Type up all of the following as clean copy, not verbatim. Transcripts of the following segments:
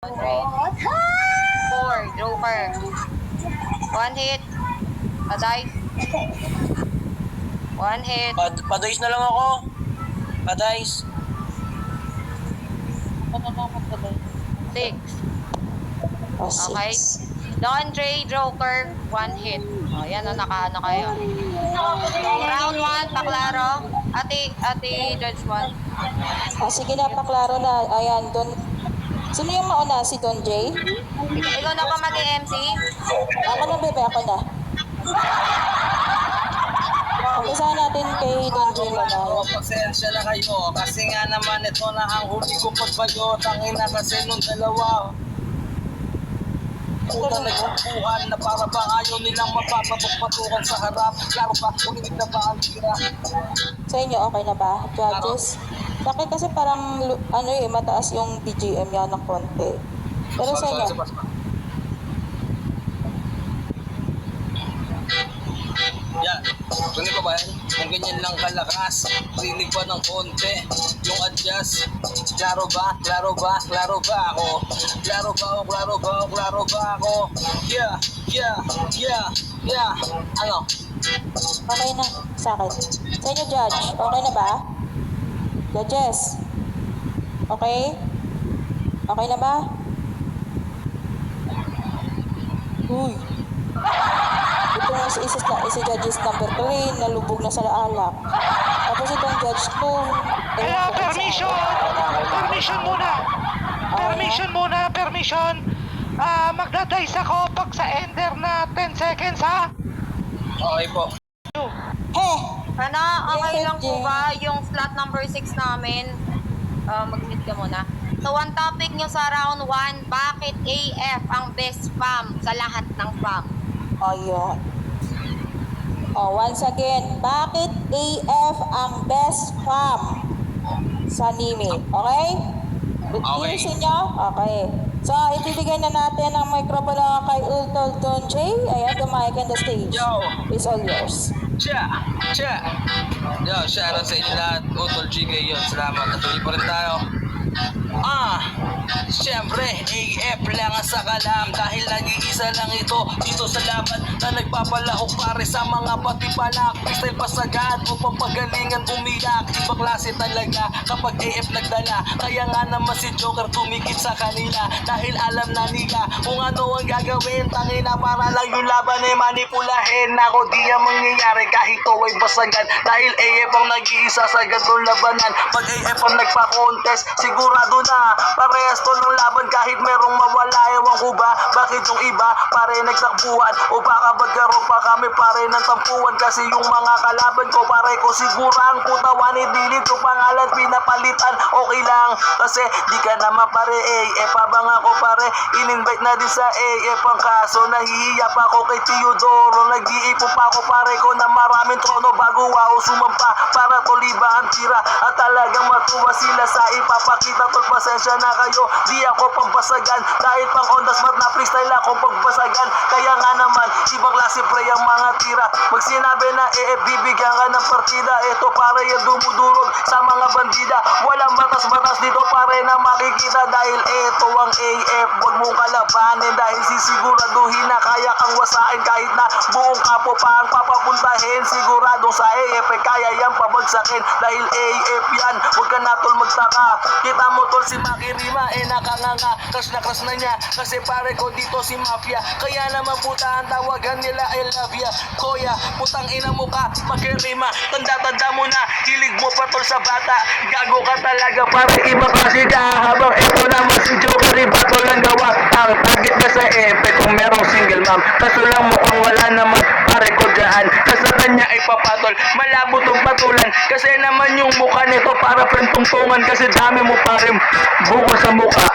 100. 4, joker. 1 hit. Patay. 1 hit. Padice na lang ako. Padice. 6. O, Okay. 6. Don Dre, joker. 1 hit. O, yan o, nakaano kayo. Round 1, paklaro. Ate Judge 1. O, sige na, paklaro na. Ayan, Don. Sino yung mauna? Si Don J? Ikaw na pa mag-MC? Ako na, bebe. Ako na. Umpisahan natin kay Don J muna. Pasensya na kayo kasi nga naman ito na ang huli kong pagbayo. Tangina kasi nung dalawa. Unang nagpupuhan na para bang ayaw nilang mapapatok-patukan sa harap. Klaro pa, uminig na ba ang tira? Sa inyo, okay na ba? Judges? Bakit kasi parang, mataas yung BGM yan ng konti. Pero sa inyo, yan, ganun pa ba yan? Kung ganyan lang kalakas, rinig pa ng konti, yung adjust. Klaro ba? Klaro ba? Klaro ba ako? Klaro ba ako? Klaro ba ako? Klaro ba ako? Yeah, yeah, yeah, yeah. Ano? okay na sa akin. Sa inyo, Judge, okay na ba? Judges? Okay? Okay na ba? Uy. Itong isa judges number 3, nalubog na sa alak. Tapos itong judge 2. Kaya permission muna. Permission. Magdadice ako pag sa ender na 10 seconds, ha? Okay po. Heh! Ano, okay lang po ba yung slot number 6 namin? Mag-mute ka muna. So, one topic nyo sa round 1, bakit AF ang best spam sa lahat ng spam? Ayun. Once again, bakit AF ang best spam sa Nimi? Okay? Okay. Ayusin nyo? Okay. So, ibibigay na natin ang microphone kay Ultol Don J. Ayan, the mic and the stage. Yo! It's all yours. Cha! Yo, shoutout sa inyo lahat. Utol GK yun. Salamat. Natuloy pa rin tayo. Siyempre, AF lang ang sakalam dahil nag-iisa lang ito dito sa laban na nagpapalahok pare sa mga patipalak. Freestyle pasagad o papagalingan umiyak. Ibang klase talaga kapag AF nagdala. Kaya nga naman si Joker tumikit sa kanila dahil alam na nila kung ano ang gagawin. Tangina para lang yung laban ay manipulahin. Ako di ang mangyayari kahit ito ay basagan dahil AF ang nag-iisa sa ganitong labanan. Pag AF ang nagpa-contest, sigurado na parehas to ng laban kahit merong mawala. Ewan ko ba bakit yung iba pare nagtakbuhan o baka magkaroon pa kami pare ng tampuan kasi yung mga kalaban ko pare ko sigurang putawan dilit yung pangalan pinapalitan. Okay lang kasi di ka naman pare AF abang ako pare in-invite na din sa AF ang kaso nahihiya pa ako kay Teodoro. Nag-iipon pa ako pare ko na maraming trono bago ako sumampa para tuliba ang tira at talagang matuwa sila sa ipapakita. Tol pasensya na kayo di ako pambasagan dahil pang on the spot na freestyle akong pagbasagan. Kaya nga naman ibang klase pre ang mga tira. Pag sinabi na bibigyan ka ng partida, ito pare yung dumudurog sa mga bandida. Walang batas-batas dito pare na makikita dahil ito ang AF. Huwag mong kalabanin dahil sisiguraduhin na kaya kang wasain kahit na buong kapo pa ang papapuntahin. Siguradong sa AF kaya yan pabagsakin dahil AF yan. Huwag ka na tol magtaka. Kita mo tol si Makirima nakanganga. Crush na crush na niya kasi pare ko dito si Mafia. Kaya naman puta ang tawagan nila I love ya. Koya putang ina mo ka Makirima. Tanda-tanda mo na hilig mo pa tol sa bata. Gago ka talaga pare iba kasi ka. Habang ito naman si Joker iba tol ang gawa. Ang target na sa epe kung merong single mom. Kaso lang mukhang wala naman pare ko dyan. Kasi kanya ay papatol. Malabo tong patulan. Kasi naman yung mukha nito para prentungtungan. Kasi dami mo pare buko sa mukha.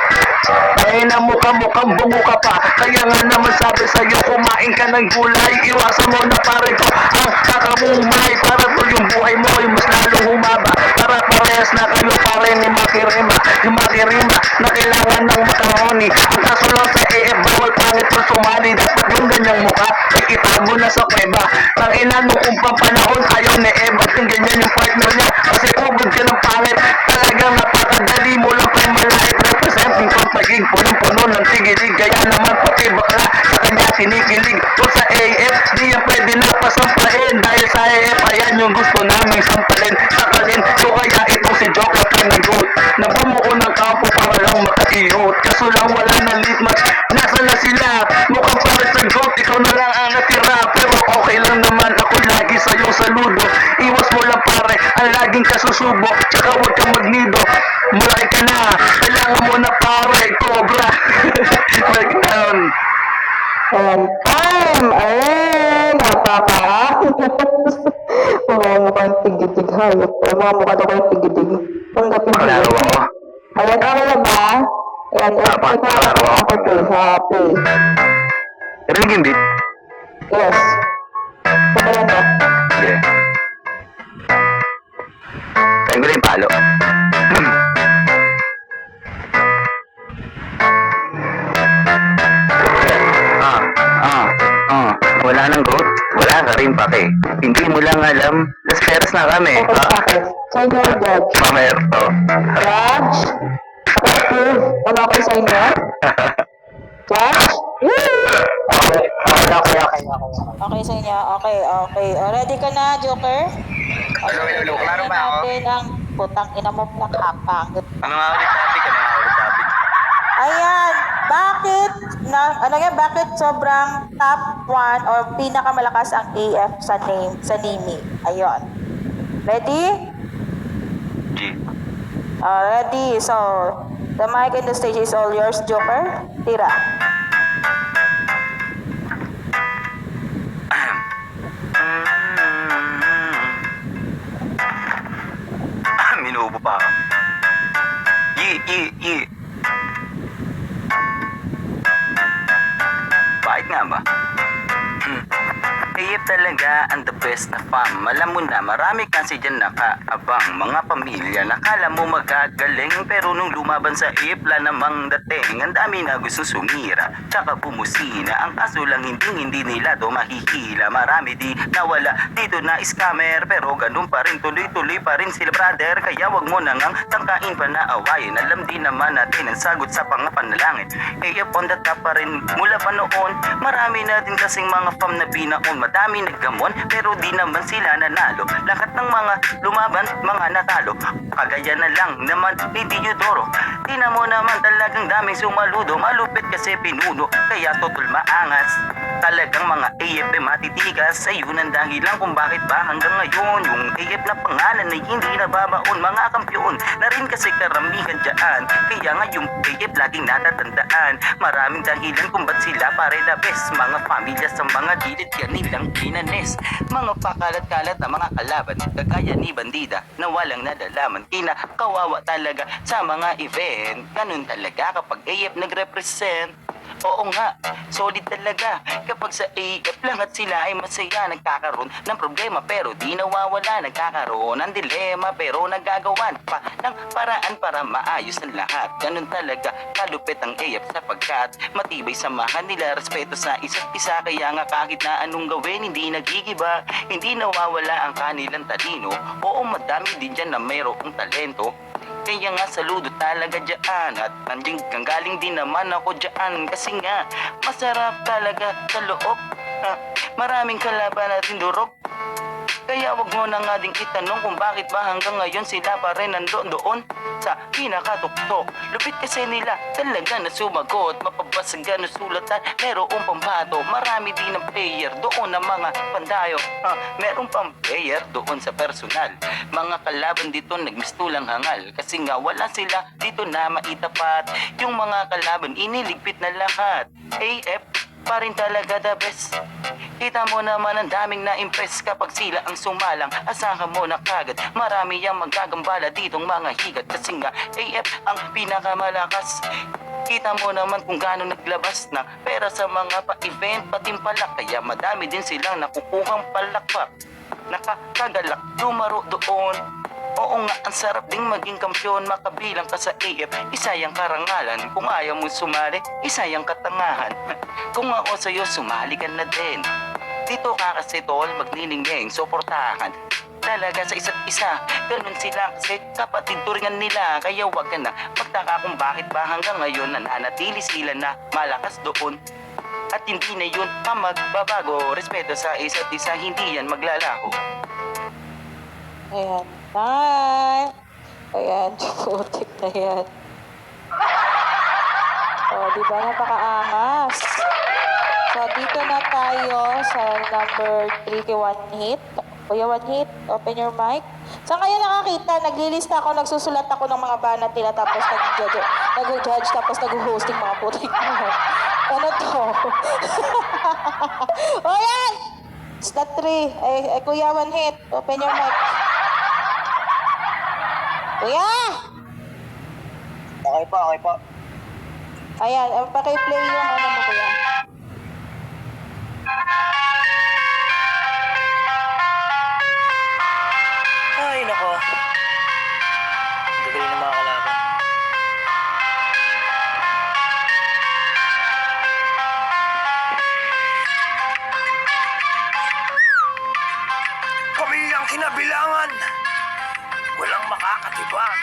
Kaya na mukhang bungo ka pa. Kaya nga naman sabi sa'yo kumain ka ng gulay. Iwasan mo na pare ko ang kakamumay. Para tol yung buhay mo ay mas lalong humaba. Para parehas na kayo pare ni Makirima. Yung Makirima na kailangan ng makaroni. Ang kaso lang sa AF bawal pangit o sumali. Dapat yung ganyang mukha ay itago na sa kweba. Nang ina nung kumpang panahon ayaw ni Eva. Yung ganyan yung partner niya kasi ugod ka ng pangit. Talagang napakadali mo lang kay malait. Representing kong paging punong-puno ganun ang tigilig. Kaya naman pati bakla sa kanya sinikilig. Kung sa AF, di yan pwede na pasampain. Dahil sa AF, ayan yung gusto naming sampalin. Sakalin, so kaya itong si Joker panagot na bumuo ng kampo para lang makaiyot. Kaso lang wala na lead match, nasa na sila. Mukhang para sa goat, ikaw na lang ang natira. Pero okay lang naman, ako lagi sa'yo saludo. Iwas mo lang pare, ang laging kasusubo. Tsaka huwag kang magnido, malaki ka na. Kailangan mo na pare, cobra. Breakdown. Ay, napaka. Mga mukhang tigitig hayop. Mga mukha daw kayong tigitig. Tanggapin ko. Maklaro ako. Ayan, okay na ba? Ayan, Tama, maklaro ako. Okay, happy. Rinig yung beat? Yes. Sabayan ba? Sige. Tayo ko na yung palo. Wala nang goat, wala ka rin pake. Hindi mo lang alam, las peras na kami. Okay, bakit? So, inyo yung judge. Pamerto. Judge? Approve. Ano ako sa inyo? Judge? Okay. Okay sa inyo. Okay. Ready ka na, Joker? Hello. Klaro ba ako? Natin ang putang ina mo nakapangit. Ano nga ulit topic? Ayan, bakit sobrang top 1 or pinakamalakas ang AF sa Nimi? Ayun. Ready? G. Ready. So, the mic and the stage is all yours, Joker. Tira. Minubo pa ako. Ye. Bakit nga ba? AF talaga ang the best na fam. Alam mo na, marami kasi dyan nakaabang. Mga pamilya, nakala mo magagaling. Pero nung lumaban sa AF, namang dating. Ang dami na gusto sumira, tsaka bumusina. Ang kaso lang hindi nila do mahihila. Marami di nawala dito na scammer. Pero ganun pa rin, tuloy-tuloy pa rin sila brother. Kaya wag mo nang tangkain pa na awayin. Alam din naman natin ang sagot sa pangapanalangin. AF on the top pa rin mula pa noon. Marami na din kasing mga fam na binaon. Madami naggamon pero di naman sila nanalo. Lahat ng mga lumaban, mga natalo. Kagaya na lang naman ni Diodoro. Tina mo naman talagang daming sumaludo. Malupit kasi pinuno, kaya totol maangas. Talagang mga AF matitigas. Ayun ang dahilan kung bakit ba hanggang ngayon yung AF na pangalan ay hindi nababaon. Mga kampiyon na rin kasi karamihan dyan. Kaya nga yung AF laging natatandaan. Maraming dahilan kung ba't sila pare the best. Mga pamilya sa mga gilid yan nilang kinanes. Mga pakalat-kalat na mga kalaban, kagaya ni Bandida na walang nadalaman. Kinakawawa talaga sa mga event. Ganun talaga kapag AF nag-represent. Oo nga, solid talaga kapag sa AF lang at sila ay masaya. Nagkakaroon ng problema pero di nawawala. Nagkakaroon ng dilema pero nagagawan pa ng paraan para maayos ang lahat. Ganun talaga kalupit ang AF sapagkat matibay samahan nila, respeto sa isa't isa. Kaya nga kahit na anong gawin hindi nagigiba, hindi nawawala ang kanilang talino. Oo, madami din dyan na mayroong talento. Kaya nga saludo talaga dyan. At nandiyan kang galing din naman ako dyan. Kasi nga masarap talaga sa loob. Maraming kalaban at durog. Kaya wag mo na nga ding itanong kung bakit ba hanggang ngayon sila pa rin nandoon doon sa pinakatuktok. Lupit kasi nila talaga na sumagot. Mapabasagan na sulatan, merong pambato. Marami din ng player doon na mga pandayo. Merong pang player doon sa personal. Mga kalaban dito nagmistulang hangal. Kasi nga wala sila dito na maitapat. Yung mga kalaban iniligpit na lahat. AF pa rin talaga the best. Kita mo naman ang daming na-impress kapag sila ang sumalang. Asahan mo na kagad, marami ang magagambala ditong mga higat. Kasi nga AF ang pinakamalakas. Kita mo naman kung gaano naglabas ng pera sa mga pa-event patimpalak. Kaya madami din silang nakukuhang palakpak. Nakakagalak, lumaro doon. Oo nga, ang sarap ding maging kampiyon. Makabilang ka sa AF, isa yung karangalan. Kung ayaw mo sumali, isa yung katangahan. Kung ako sa'yo, sumali ka na din. Dito ka kasi tol, magniningning, suportahan. talaga sa isa't isa. Ganun sila kasi kapatid turingan nila. Kaya wag ka na magtaka kung bakit ba hanggang ngayon nananatili sila na malakas doon. At hindi na yun magbabago. Respeto sa isa't isa, hindi yan maglalaho. Ayan. Time. Ayan. Putik na yan. O, di ba? Napakaangas. So, dito na tayo sa number 3 kay One Hit. Kuya One Hit, open your mic. Saan kayo nakakita? Naglilista ako, nagsusulat ako ng mga banat nila, tapos nag-judge, tapos nag-hosting mga putik na. Ano to? O, yan! Stat 3. Ay, Kuya One Hit, open your mic. Kuya! Okay po. Ayan, paki-play yung ano mo, Kuya. Ay, nako. Gagalin ng mga kalaban. Kami ang kinabilangan. Walang makakatibag.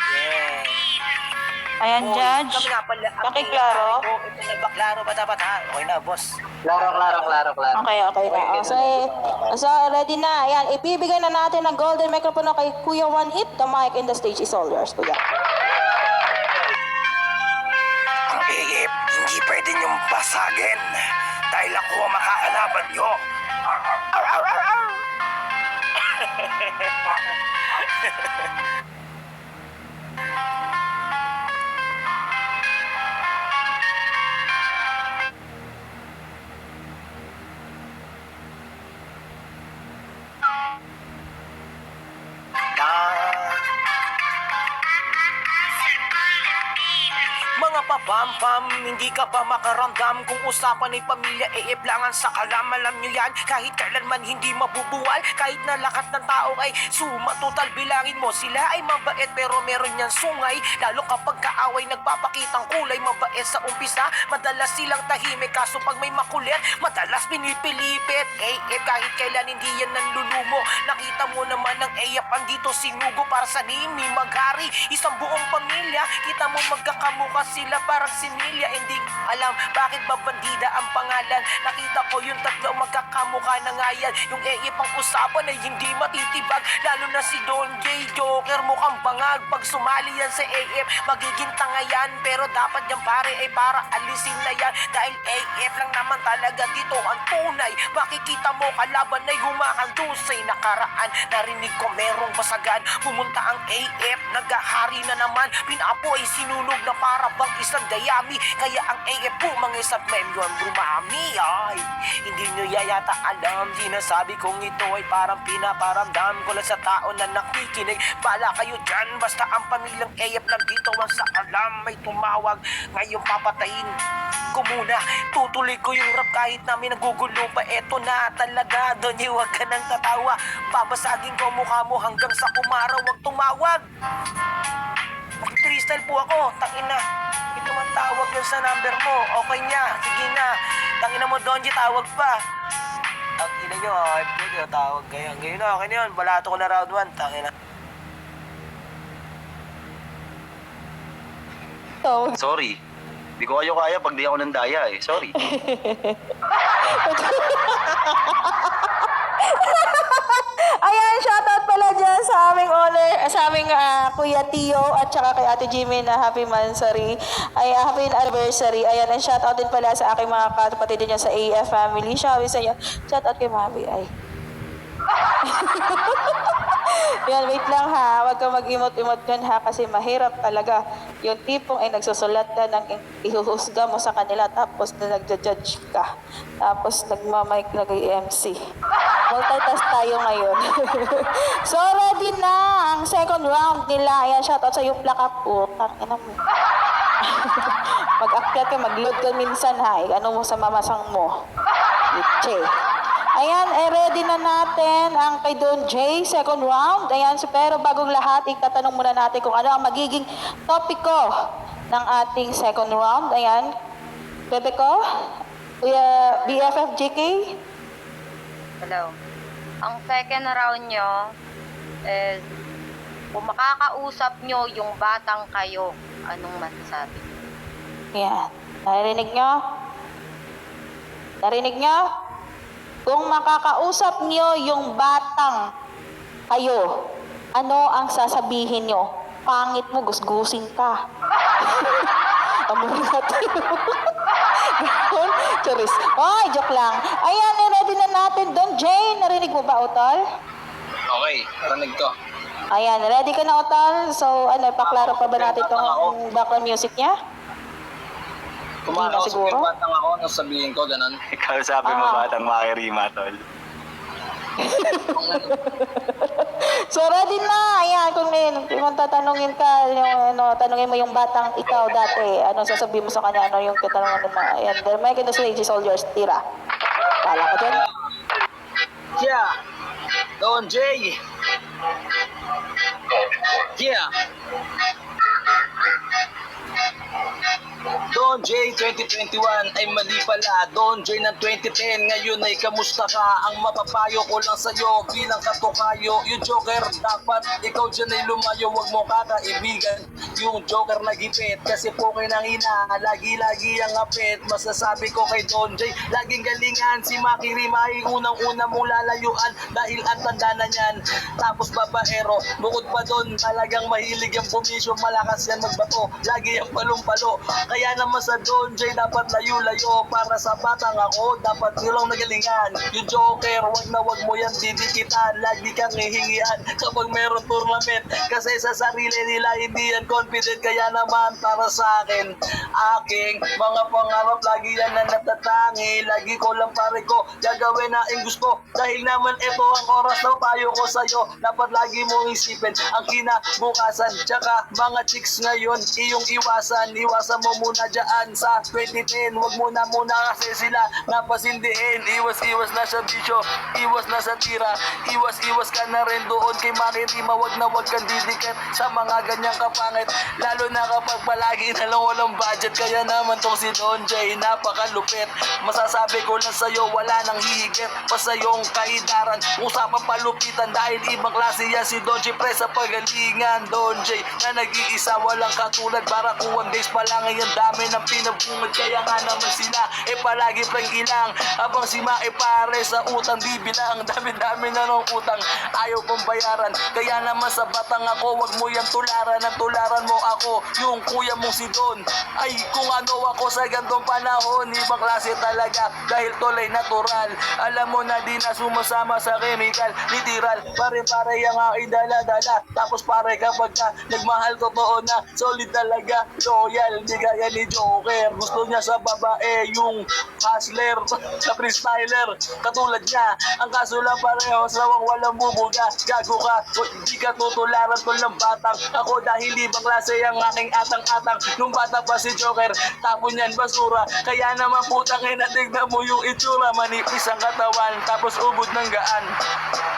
Yeah. Ayan, Boy, Judge. kami nga pala. Pakiklaro. Ito na ba? Klaro ba dapat ha? Okay na, boss. Klaro. Okay na. So, ready na. Ayan, ibibigay na natin ang golden microphone kay Kuya One Hit. The mic in the stage is all yours, Kuya. Ang iip, hindi pwede niyong basagin. Dahil ako ang makakalaban niyo. Ar, ar, ar, ar. Mga papampam, hindi ka ba makaramdam kung usapan ay pamilya iiblangan sa kalam? Alam nyo yan, kahit kailanman hindi mabubuwal, kahit na lakat ng tao ay sumatotal, bilangin mo sila ay mabait pero meron yan sungay. Lalo kapag kaaway nagpapakitang kulay, mabait sa umpisa, madalas silang tahimik, kaso pag may makulit, madalas pinipilipit. Kahit kailan hindi yan nanlulumo, nakita mo naman ang andito sinugo para sa nimi maghari, isang buong pamilya, kita mo magkakamukha sila parang similya. Hindi alam bakit ba bandida ang pangalan. Nakita ko yung tatlo magkakamukha na nga yan. Yung pang usapan ay hindi matitibag, lalo na si Don J. Joker mukhang bangag. Pag sumali yan sa magiging tanga yan. Pero dapat yan pare ay para alisin na yan, dahil lang naman talaga dito ang tunay. Makikita mo kalaban ay humahandusay. Nakaraan narinig ko merong basagan, pumunta ang naghahari na naman. Pinapo ay sinunog na para bang isang dayami. Kaya ang bumangis at memyon brumami. Ay, hindi nyo yata alam, sinasabi kong ito ay parang pinaparamdam ko lang sa tao na nakikinig. Bala kayo dyan, basta ang pamilyang lang dito ang sa alam. May tumawag, ngayon papatayin ko muna. Tutuloy ko yung rap kahit namin nagugulo pa. Eto na talaga, doon huwag ka nang tatawa. Babasagin ko mukha mo hanggang sa kumaraw. Huwag tumawag. Freestyle po ako, tangina. Ito man tawag yun sa number mo. Okay niya, sige na. Tangina mo, Donji, tawag pa. Tangina nyo, okay, tawag kayo. Ngayon na, okay na yun. Balato ko na round 1, tangina. Sorry. Di ko kayo kaya pag di ako nandaya eh. Sorry. Ayan, shoutout pala dyan sa aming owner, sa aming Kuya Tio at saka kay Ate Jimmy na happy mansari. Ay, happy anniversary. Ayan, and shoutout din pala sa aking mga kapatid din sa AF family. Shoutout kay Mami. Ay. Yan, wait lang ha. Huwag kang mag-imot-imot dyan ha, kasi mahirap talaga. Yung tipong ay nagsusulat na ng ihuhusga mo sa kanila, tapos na nagja-judge ka. Tapos nagmamic, nag-MC. Multitask tayo ngayon. So, ready na ang second round nila. Ayan, shoutout sa yung plaka po. Tangina mo. Mag-akyat ka, mag-load ka minsan ha. Ano mo sa mamasang mo. Che. Ayan, ready na natin ang kay Don J, second round. Ayan, so, pero bagong lahat, itatanong muna natin kung ano ang magiging topiko ng ating second round. Ayan, bebe ko, BFF GK. Hello. Ang second round nyo is kung makakausap nyo yung batang kayo, anong masasabi? Yan. Narinig nyo? Narinig nyo? Kung makakausap nyo yung batang kayo, ano ang sasabihin nyo? Pangit mo, gusgusin ka. Amor natin. Ganun. Charis. Ay, joke lang. Ayan, ready na natin doon. Jane, narinig mo ba, Utol? Okay, narinig ko. Ayan, ready ka na, Utol? So, ano, paklaro pa ba natin itong background music niya? Kumakausap siguro? yung batang ako, nung sabihin ko, ganun. Ikaw sabi mo batang makirima, tol. So, ready na. Ayan, kung tatanungin ka, yung, ano, tanungin mo yung batang ikaw dati, ano sasabihin mo sa kanya, ano yung katanungan mo. Ayan, the mic and the stage is all yours. Tira. Kala ka dyan? Yeah. Don J. Yeah. Don J 2021 ay mali pala. Don J ng 2010 ngayon ay kamusta ka? Ang mapapayo ko lang sa'yo bilang katukayo, yung Joker dapat ikaw dyan ay lumayo, wag mo kakaibigan yung Joker na gipit kasi po kayo nang ina, lagi-lagi ang apit. Masasabi ko kay Don J, laging galingan si Makirima ay unang-una mong lalayuan dahil ang tanda na niyan. Tapos babaero, bukod pa doon talagang mahilig yung pumisyo, malakas yan magbato, lagi yung palumpalo. Kaya naman sa Don J dapat layo-layo, para sa batang ako dapat nilang nagalingan. Yung Joker, wag mo yan didikitan, lagi kang hihingian kapag meron tournament kasi sa sarili nila hindi yan confident. Kaya naman para sa akin, aking mga pangarap lagi yan na natatangi, lagi ko lang pare ko gagawin na ang gusto dahil naman ito ang oras na payo ko sa'yo. Dapat lagi mong isipin ang kinabukasan, tsaka mga chicks ngayon iyong iwasan mo muna dyan sa 2010. Wag muna kasi sila napasindihin. Iwas na sa bisyo, iwas na sa tira, iwas ka na rin doon kay Makirima. Wag kang didikit sa mga ganyang kapangit, lalo na kapag palagi na lang walang budget. Kaya naman tong si Don J napakalupit. Masasabi ko lang sa'yo, wala nang hihigit pa sa iyong kaidaran. Usapang palupitan dahil ibang klase yan si Don J, pre sa pagalingan. Don J na nag-iisa, walang katulad, para kuwang days pa lang ay ang dami ng pinabungad. Kaya nga naman sila palagi pang ilang, habang si Mae pare sa utang bibilang. Dami-dami na ng utang ayaw kong bayaran. Kaya naman sa batang ako, wag mo yung tularan. Ang tularan mo ako, yung kuya mong si Don. Ay kung ano ako sa gantong panahon, ibang klase talaga dahil tolay natural. Alam mo na di na sumasama sa chemical, literal. Pare-pare yung aking dala-dala. Tapos pare kapag ka nagmahal, totoo na solid talaga, loyal. Di gaya ni Joker, gusto niya sa babae yung hustler, sa freestyler katulad niya. Ang kaso lang pareho, sawang walang bubuga. Gago ka, di ka tutularan tol ng batang ako dahil ibang klase ang aking atang-atang. Nung bata pa si Joker, tapon yan basura. Kaya naman putang ina, tignan mo yung itsura, manipis ang katawan tapos ubod ng gaan.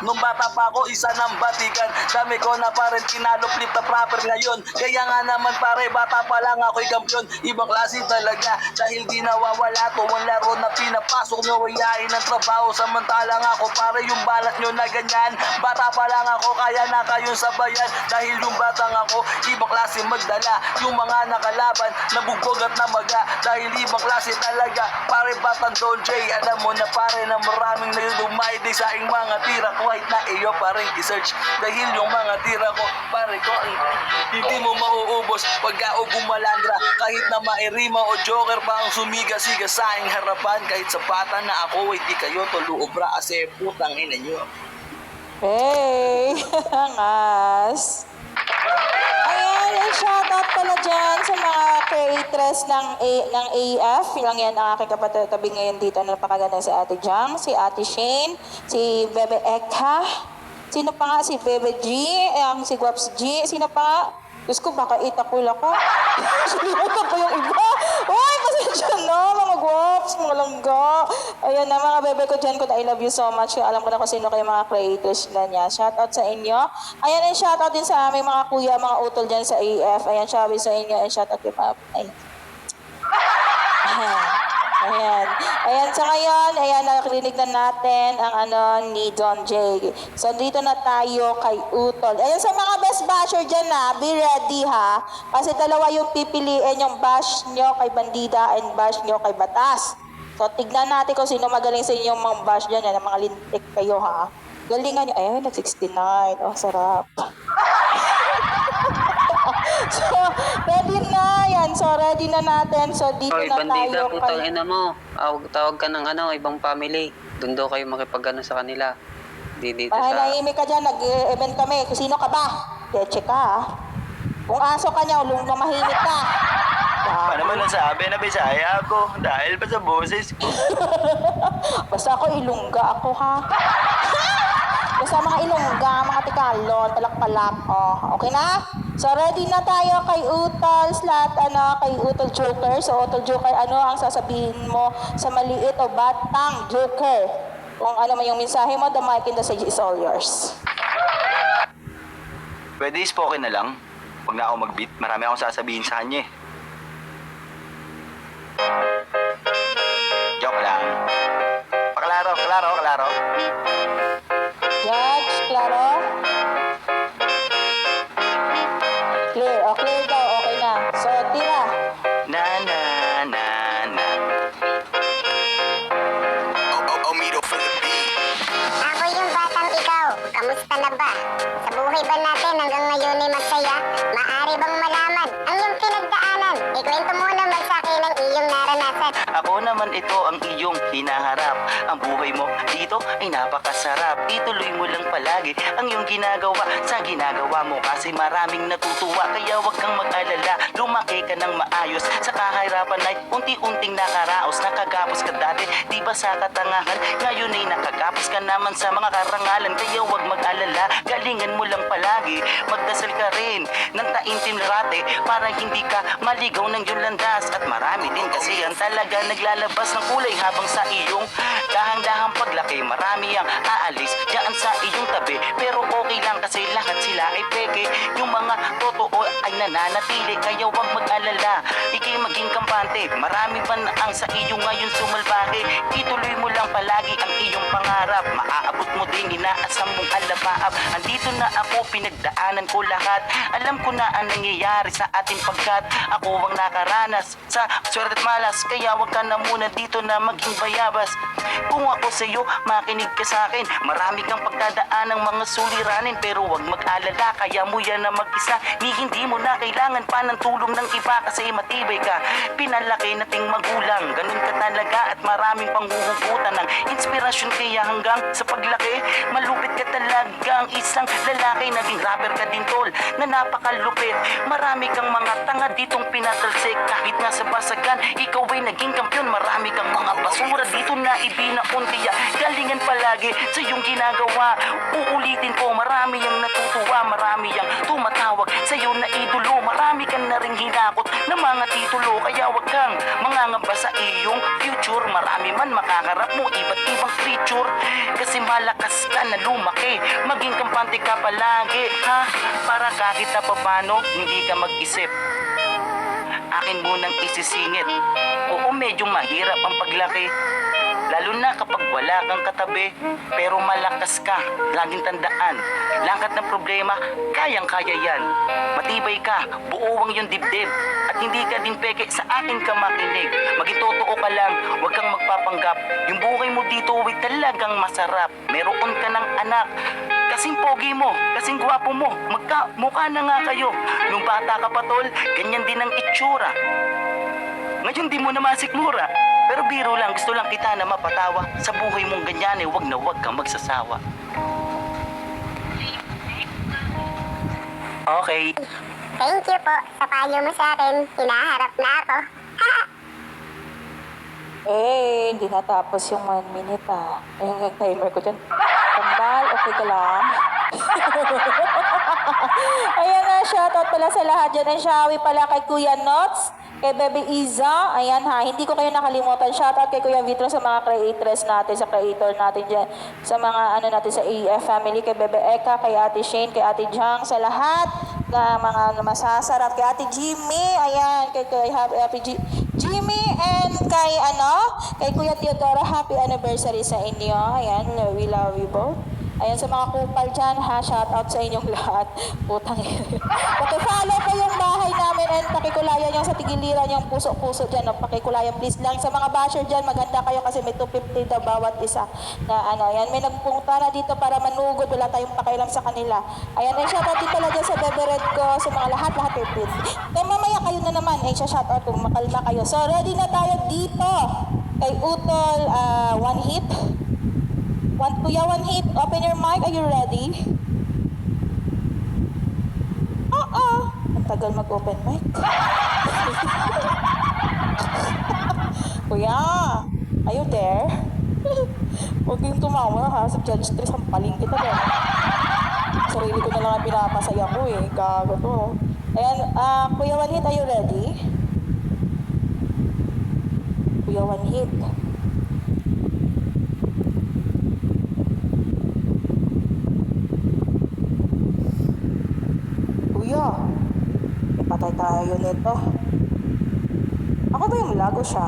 Nung bata pa ako, isa ng batikan, dami ko na pa rin tinalo, flip the proper ngayon. Kaya nga naman pare, bata pa lang ako'y kampiyon. Ibang klase talaga dahil di nawawala to ang laro na pinapasok nyo, wayain ng trabaho. Samantalang ako pare, yung balat nyo na ganyan. Bata pa lang ako, kaya na kayong sabayan. Dahil yung batang ako, ibang klase magdala. Yung mga nakalaban, nabugbog at namaga. Dahil ibang klase talaga, pare batang Don J. Alam mo na pare na maraming nagdumay di sa aking mga tira. Kahit na iyo pareng i-search, dahil yung mga tira ko pare ko hindi mo mauubos pagka o gumalandra. Kahit na Makirima o Joker pa ang sumiga-siga sa aking harapan, kahit sapatan na ako, hindi kayo tuluobra kasi putang ina nyo. Hey! Angas! Ayan, shoutout pala dyan sa mga creators ng AF. Lang yan ang aking kapatid tabi ngayon dito. Napakaganda si Ate Jam, si Ate Shane, si Bebe Eka. Sino pa nga? Si Bebe G, si Guaps G. Sino pa nga? Diyos ko, baka itakul ako. Sinimutan ko yung iba. Uy, pasensya na, mga guwaps, mga langga. Ayan na, mga bebe ko dyan, I love you so much. Alam ko na kung sino kayo mga creators na niya. Shoutout sa inyo. Ayan, and shoutout din sa aming mga kuya, mga utol dyan sa AF. Ayan, shoutout sa inyo, and shoutout kay Papa. Ayan. Ayan, so ngayon, ayan, nakarinig na natin ang ni Don J. So, dito na tayo kay Utol. Ayan, sa mga best basher dyan na, be ready ha. Kasi dalawa yung pipiliin, yung bash nyo kay Bandida and bash nyo kay Batas. So, tignan natin kung sino magaling sa inyong mga bash dyan. Yan, mga lintik kayo ha. Galingan nyo. Ayun, nag-69. Oh, sarap. So, ready na yan. So, ready na natin. So, dito Oy, na bandida, tayo putang kay... ina mo. Tawag ka ng ibang family. Doon daw kayo makipag sa kanila. Di dito sa... Nahimik ka dyan. Nag-event kami. Kung sino ka ba? Teche ka ha. Kung aso ka niya, ulong ka mahimik ka. Paano mo nasabi na Bisaya ako? Dahil pa sa boses ko. Basta ako ilungga ako ha. Basta mga ilongga, mga tikalon, palak-palak. Oh, okay na? So, ready na tayo kay Utol kay Utol Joker. So, Utol Joker, ano ang sasabihin mo sa maliit o batang Joker? Kung ano man yung mensahe mo, the mic and the stage is all yours. Pwede spoken na lang. Huwag na ako mag-beat. Marami akong sasabihin sa kanya eh. Joke lang. Paklaro. Judge, klaro? Clear. O, clear daw. Okay na. So, tira. Na. Ako yung batang ikaw. Kamusta na ba? Sa buhay ba natin hanggang ngayon ay masaya? Maari bang malaman ang iyong pinagdaanan? Ikwento mo naman sa akin ang iyong naranasan. Ako naman ito ang iyong hinaharap. Ang buhay mo dito ay napakasarap. Ituloy mo lang palagi ang iyong ginagawa sa ginagawa mo kasi maraming natutuwa. Kaya huwag kang mag-alala, lumaki ka ng maayos. Sa kahirapan ay unti-unting nakaraos. Nakagapos ka dati, di ba sa katangahan? Ngayon ay nakagapos ka naman sa mga karangalan. Kaya huwag mag-alala, galingan mo lang palagi. Magdasal ka rin ng taimtim rate para hindi ka maligaw ng iyong landas. At marami din kasi yan talaga naglalabas ng kulay habang sa iyong dahang-dahang paglaki. Marami ang aalis dyan sa iyong tabi, pero okay lang kasi lahat sila ay peke. Yung mga totoo ay nananatili, kaya huwag mag-alala, ikay maging kampante. Marami ba na ang sa iyo ngayon sumalbahe? Ituloy mo lang palagi ang iyong pangarap. Maaabot mo din inaasam mong alapaap. Andito na ako, pinagdaanan ko lahat. Alam ko na ang nangyayari sa ating pagkat ako ang nakaranas sa swerte at malas. Kaya huwag ka na muna dito na maging bayabas. Kung ako sa iyo, makinig ka sa akin. Marami kang pagdadaan ng mga suliranin, pero huwag mag-alala, kaya mo yan na mag-isa. Hindi mo na kailangan pa ng tulong ng iba kasi matibay ka. Pinalaki nating magulang, ganun ka talaga at maraming panghuhugutan ng inspirasyon. Kaya hanggang sa paglaki, malupit ka talagang isang lalaki. Naging rapper ka din tol, na napakalupit. Marami kang mga tanga ditong pinatalsik. Kahit nga sa basagan, ikaw ay naging kampiyon. Marami kang mga basura dito na ibinaon. Kaya galingan palagi sa iyong ginagawa. Uulitin ko, marami ang natutuwa, marami ang tumatawag sa iyo na idolo. Marami kang na ring hinakot ng mga titulo. Kaya wag kang mangangamba sa iyong future. Marami man makakarap mo iba't ibang creature. Kasi malakas ka na lumaki, maging kampante ka palagi, ha? Para kahit na papano, hindi ka mag-isip. Akin munang isisingit. Oo, medyo mahirap ang paglaki, lalo na kapag wala kang katabi, pero malakas ka. Laging tandaan, lahat ng problema, kayang-kaya yan. Matibay ka, buo ang iyong dibdib, at hindi ka din peke sa akin ka makinig. Maging totoo ka lang, huwag kang magpapanggap. Yung buhay mo dito ay talagang masarap. Meron ka ng anak, kasing pogi mo, kasing gwapo mo, mukha na nga kayo. Nung bata ka pa tol, ganyan din ang itsura. Ngayon di mo na masikmura. Pero biro lang, gusto lang kita na mapatawa. Sa buhay mong ganyan eh, wag na wag kang magsasawa. Okay. Thank you po sa payo mo sa akin. Hinaharap na ako. Hindi natapos yung 1 minute ah. Ayun yung timer ko dyan. Tambal, okay ka lang? Ayan na, shoutout pala sa lahat dyan. And shawi pala kay Kuya Nots, kay Bebe Iza. Ayan ha, hindi ko kayo nakalimutan. Shoutout kay Kuya Vitro sa mga creators natin, sa creator natin dyan. Sa mga ano natin sa AF family, kay Bebe Eka, kay Ate Shane, kay Ate Jang, sa lahat na mga masasarap. Kay Ate Jimmy, ayan, kay Jimmy and kay Kuya Teodoro, happy anniversary sa inyo. Ayan, we love you both. Ayan, sa mga kupal dyan, shout out sa inyong lahat. Putang Pakifollow po yung bahay namin and pakikulayan yung sa tigiliran yung puso-puso dyan. Pakikulayan please lang. Sa mga basher dyan, maganda kayo kasi may 250 daw bawat isa. Ayan, may nagpunta na dito para manugod. Wala tayong pakailam sa kanila. Ayan, and shout out din pala dyan sa Bebe Red ko, sa mga lahat please. Kaya mamaya kayo na naman, shout out kung makalma kayo. So, ready na tayo dito. Kay Utol, one hit. Kuya, one hit. Open your mic. Are you ready? Ang tagal mag-open mic. Kuya, are you there? Huwag kayong tumawa ha. Sa Judge 3, sampaling kita doon. Sarili ko na lang ang pinapasaya ko eh. Gago to. Ayan, Kuya, one hit. Are you ready? Kuya, one hit. Kuya, ipatay tayo nito. Ako ba yung lago siya?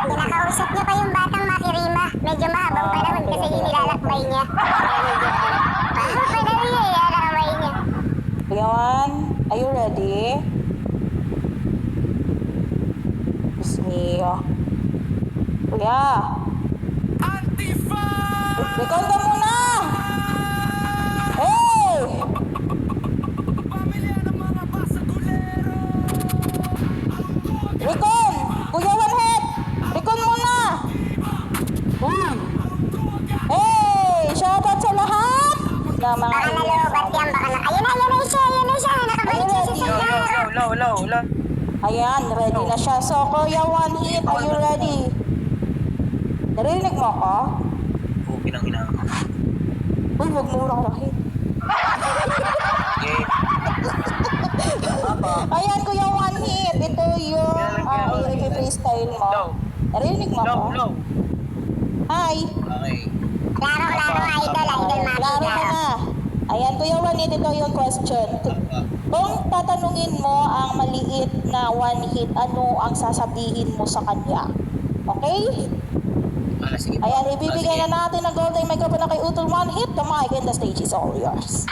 Kinakausap niya pa yung batang makirima. Medyo mahabang panahon kasi inilalakbay niya. Parang panahon niya ilalakbay niya. Kuya Juan, are you ready? Diyos mio. Kuya. Record ka muna! Hey! Recon! Kuya One Hit! Recon muna! Hey! Shoutout sa lahat! Na mga Baka nalobat yan, baka na... Ayun na siya, nakabalik siya sa sandal. Ayan, ready na siya. So, Kuya One Hit, are you ready? Narinig mo ako? Oo, pinang-ina ko. Uy, huwag mo lang rahit. Okay. Ayan, Kuya One Hit. Ito yung i-freestyle mo. Narinig mo ako? Hi! Okay. Klaro, idol, Klaro ka na. Ayan, Kuya One Hit, ito yung question. Kung tatanungin mo ang maliit na one hit, ano ang sasabihin mo sa kanya? Okay? Sige po. Ayan, ibibigay na natin ang golden microphone na kay Utol One Hit. The mic and the stage is all yours.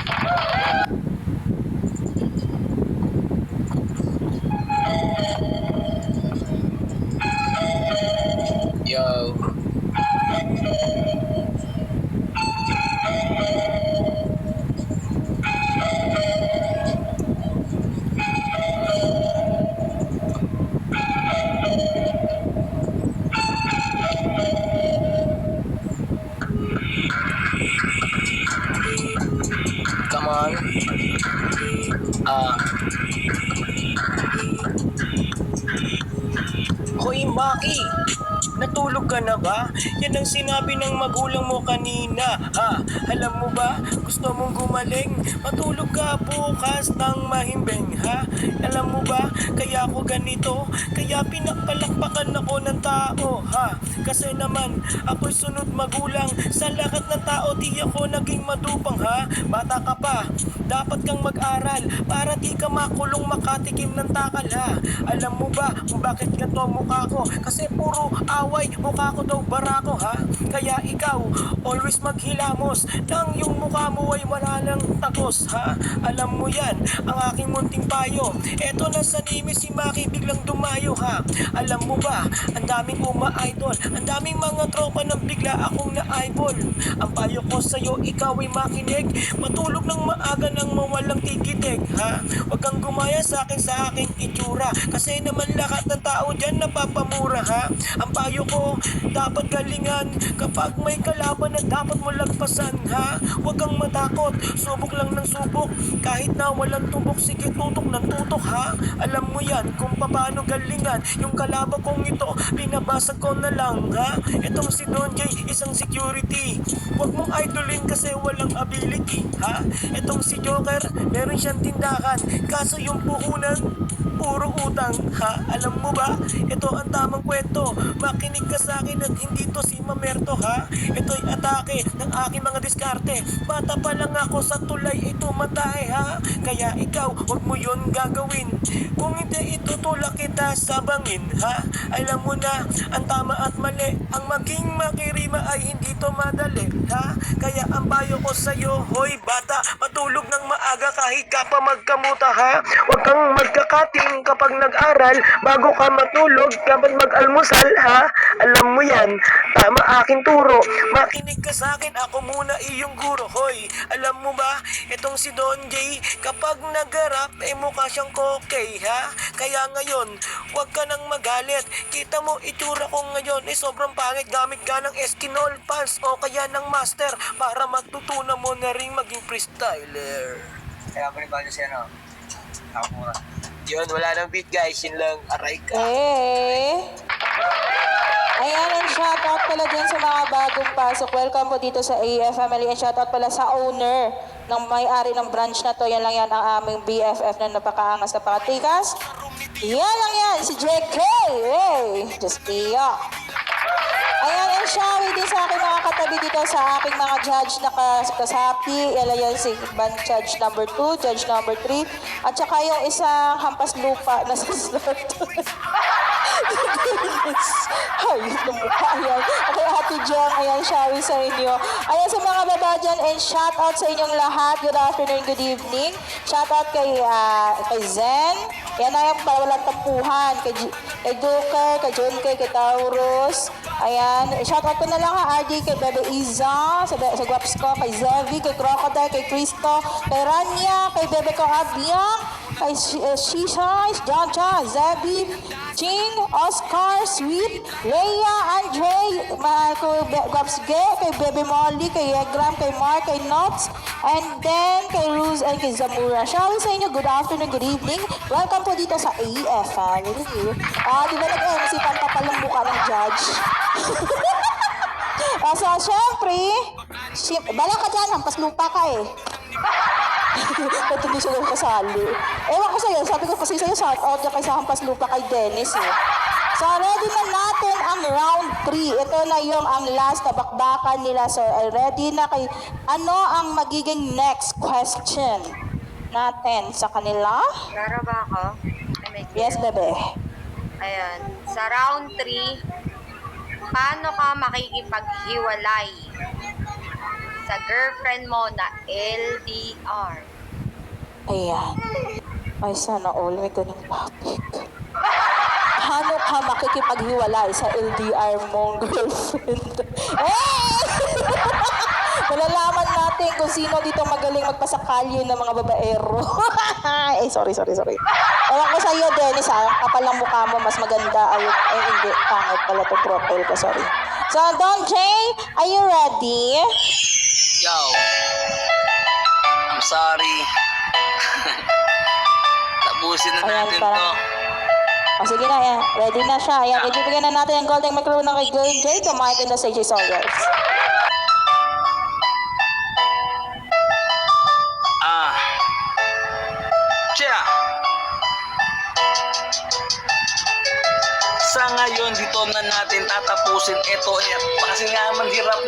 Yo. Come on. Hoy, Maki! Natulog ka na ba? Yan ang sinabi ng magulang mo kanina, ha? Alam mo ba, gusto mong gumaling? Matulog ka bukas ng mahimbing, ha? Alam mo ba, kaya ako ganito? Kaya pinapalakpakan ako ng tao, ha? Kasi naman, ako'y sunod magulang. Sa lahat ng tao, di ako naging matupang, ha? Bata ka pa, dapat kang mag-aral para di ka makulong makatikim ng takal, ha? Alam mo ba kung bakit ganito mukha ko? Kasi puro away, mukha ko daw barako, ha? Kaya ikaw, always maghilamos nang yung mukha mo ay wala ng takos, ha? Alam mo yan, ang aking munting payo. Eto na sa nimi si Maki biglang dumayo, ha? Alam mo ba, ang daming uma-idol, ang daming mga tropa nang bigla akong na-eyeball. Ang payo ko sa'yo, ikaw ay makinig, matulog ng maaga nang mawalang tigitig, ha? Huwag kang gumaya sa aking itsura, kasi naman lahat ng tao dyan napapamura, ha? Ang payo ko, dapat galingan kapag may kalaban na dapat mo lagpasan, ha? Huwag kang matakot, subok lang ng subok, kahit na walang tubok, sige tutok ng tutok, ha? Alam mo yan kung paano galingan yung kalaban kong ito, binabasag ko na lang, ha? Itong si Don J, isang security, huwag mong idolin kasi walang ability, ha? Itong si Joker, meron siyang tindahan, kaso yung puhunan puro utang, ha? Alam mo ba, ito ito ang tamang kwento. Makinig ka sa akin at hindi to si Mamerto ha. Ito'y atake ng aking mga diskarte. Bata pa lang ako sa tulay ay tumatay ha. Kaya ikaw, huwag mo yon gagawin. Kung hindi itutulak kita sa bangin ha. Alam mo na, ang tama at mali. Ang maging makirima ay hindi to madali ha. Kaya ang bayo ko sa'yo, hoy bata, matulog ng maaga kahit ka pa magkamuta ha. Huwag kang magkakating kapag nag-aral bago ka matulog kapag mag-almusal ha. Alam mo yan, tama aking turo. Makinig ka sa akin, ako muna iyong guro. Hoy, alam mo ba, itong si Don J, kapag nag-rap, eh mukha siyang kokey ha. Kaya ngayon, huwag ka nang magalit. Kita mo, itsura ko ngayon, eh sobrang pangit. Gamit ka ng Eskinol pants o kaya ng master para matutunan mo na rin maging freestyler. Kaya pa rin ba siya, no? Nakamura. Yun, wala nang beat guys, yun lang, aray ka. Ayan, and shoutout pala dyan sa mga bagong pasok. Welcome po dito sa AF Family. And shoutout pala sa owner ng may-ari ng branch na to. Yan lang yan ang aming BFF na napakaangas, napakatikas. Yan lang yan, si JK. Hey, just iyak. Ayan, and shoutout din sa aking mga katabi dito sa aking mga judge na kasapi. Yan si judge number 2, judge number 3. At saka yung isang hampas lupa na sa slot. Ayos na mukha yan. Okay, Ate John, ayan, shoutout sa inyo. Ayan sa mga baba dyan, and shoutout sa inyong lahat. Good afternoon, good evening. Shoutout kay Zen. Yan na yung walang tampuhan. Kay Duker, kay John Kay Taurus. Ayan, shoutout ko na lang ha, RD, kay Bebe Iza, sa Guaps ko, kay Zevi, kay Crocodile, kay Cristo, kay Rania, kay Bebe ko Abiang, kay Shisha, Jaja, Zebi, Ching, Oscar, Sweet, Leia, Andre, kay Guaps Gay, kay Bebe Molly, kay Yegram, kay Mark, kay Nots, and then kay Ruz, and kay Zamura. Shoutout sa inyo, good afternoon, good evening. Welcome po dito sa AF Family. Di ba nag-MC pampapalang mukha ng judge? So, syempre, bala ka dyan, hampas lupa ka eh. Ba't hindi siya lang kasali? Ewan ko sa'yo, sabi ko kasi sa'yo, shout out dyan kay sa hampas lupa kay Dennis eh. So, ready na natin ang round 3. Ito na yung ang last na bakbakan nila. So, ready na kay, ano ang magiging next question natin sa kanila? Klaro ba ako? Yes, bebe. Ayan. Sa round 3, paano ka makikipaghiwalay sa girlfriend mo na LDR? Ayan. Ay, sana all may ganung topic. Paano ka makikipaghiwalay sa LDR mong girlfriend? Malalaman natin kung sino dito magaling magpasakalyo ng mga babaero. Sorry. Ewan ko sa'yo, Dennis, ha? Kapal ng mukha mo, mas maganda. Hindi. Pangit pala itong profile ko, sorry. So, Don Jay, are you ready? Yo, I'm sorry. Tapusin na Ayan, natin parang- to. O sige na, yan. Ready na siya. Ayan, ibibigyan na natin ang golden microphone ng kay Don Jay. The mic and the stage is all yours. Chia! Sa ngayon, dito na natin tatapusin ito kasi nga man hirap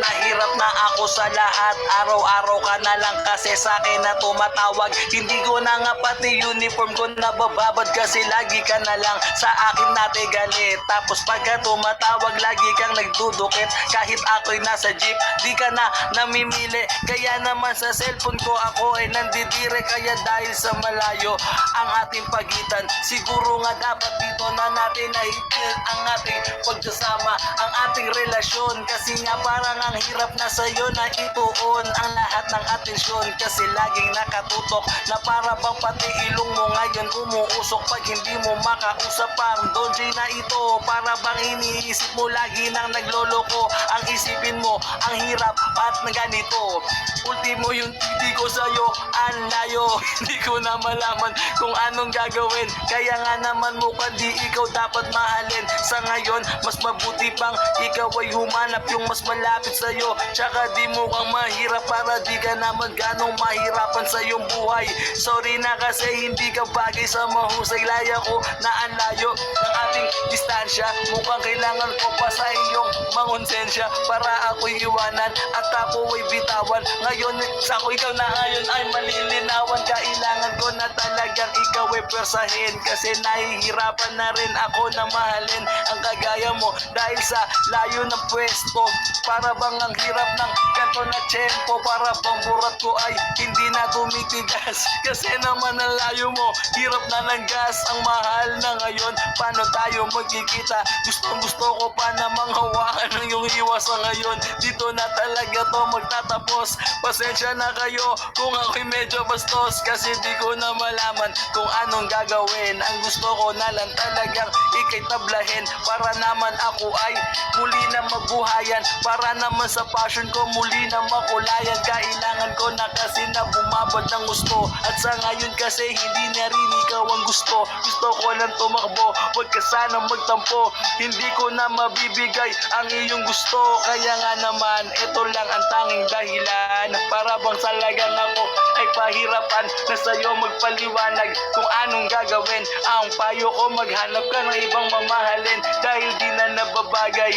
na ako sa lahat. Araw-araw ka na lang kasi sa akin na tumatawag. Hindi ko na nga pati uniform ko nabababad kasi lagi ka na lang sa akin natin galit. Tapos pagka tumatawag, lagi kang nagdudukit. Kahit ako'y nasa jeep, di ka na namimili. Kaya naman sa cellphone ko ako ay nandidire. Kaya dahil sa malayo ang ating pagitan, siguro nga dapat dito na natin nahigil ang ating pagsasama, ang ating relasyon. Kasi nga parang ang hirap na sa'yo na ituon ang lahat ng atensyon. Kasi laging nakatutok na para bang pati ilong mo ngayon umuusok pag hindi mo makausap ang Don J na ito. Para bang iniisip mo lagi nang nagloloko. Ang isipin mo ang hirap at na ganito. Ultimo yung titi ko sa'yo, ang layo. Hindi ko na malaman kung anong gagawin. Kaya nga naman mukhang di ikaw dapat mahalin. Sa ngayon, mas mabuti pang ikaw ay humanap yung mas malapit sa'yo. Tsaka di mo kang mahirap para di ka naman ganong mahirapan sa iyong buhay. Sorry na kasi hindi ka bagay sa mahusay. Laya ko na ang layo ng ating distansya. pasensya. Mukhang kailangan ko pa sa iyong mangonsensya para ako'y iwanan at ako'y bitawan. Ngayon sa ako ikaw na ngayon ay malilinawan. Kailangan ko na talagang ikaw ay persahin, kasi nahihirapan na rin ako na mahalin ang kagaya mo dahil sa layo ng pwesto. Para bang ang hirap ng ganto na tiyempo, para bang burat ko ay hindi na tumitigas. Kasi naman ang layo mo, hirap na ng gas. Ang mahal na ngayon, paano tayo magkikita? Gusto ko pa namang hawakan ng iyong hiwas sa ngayon. Dito na talaga to magtatapos. Pasensya na kayo kung ako'y medyo bastos, kasi di ko na malaman kung anong gagawin. Ang gusto ko na lang talagang ikay tablahin, para naman ako ay muli na mabuhayan, para naman sa passion ko muli na makulayan. Kailangan ko na kasi na bumabad ng gusto, at sa ngayon kasi hindi na rin ikaw ang gusto. Gusto ko lang tumakbo, wag ka sana magtampo. Hindi ko na mabibigay ang iyong gusto, kaya nga naman ito lang ang tanging dahilan para bang salagang ako ay pahirapan na sa'yo magpaliwanag kung anong gagawin. Ang payo ko, maghanap ka ng ibang mamahalin, dahil di na nababagay,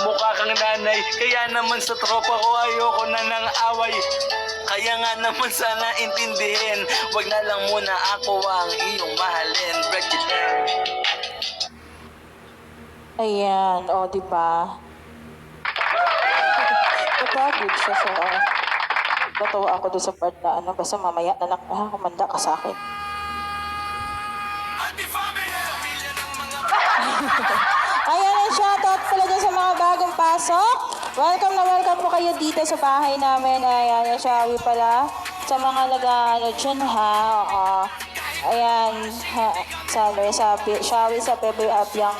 mukha kang nanay. Kaya naman sa tropa ko ayoko na ng away, kaya nga naman sana intindihin, wag na lang muna ako ang iyong mahalin. Break it down. Ayan, o, diba? Napagod siya sa... Natuwa ako doon sa part na ano, basta mamaya na lang, kumanda ka sa akin. Ayan, shoutout pala dyan sa mga bagong pasok. Welcome na welcome po kayo dito sa bahay namin. Ayan, yung Shawi pala. Sa mga ano dyan ha, oo. Ayan, sabi, Shawi sa Bebe Abyang.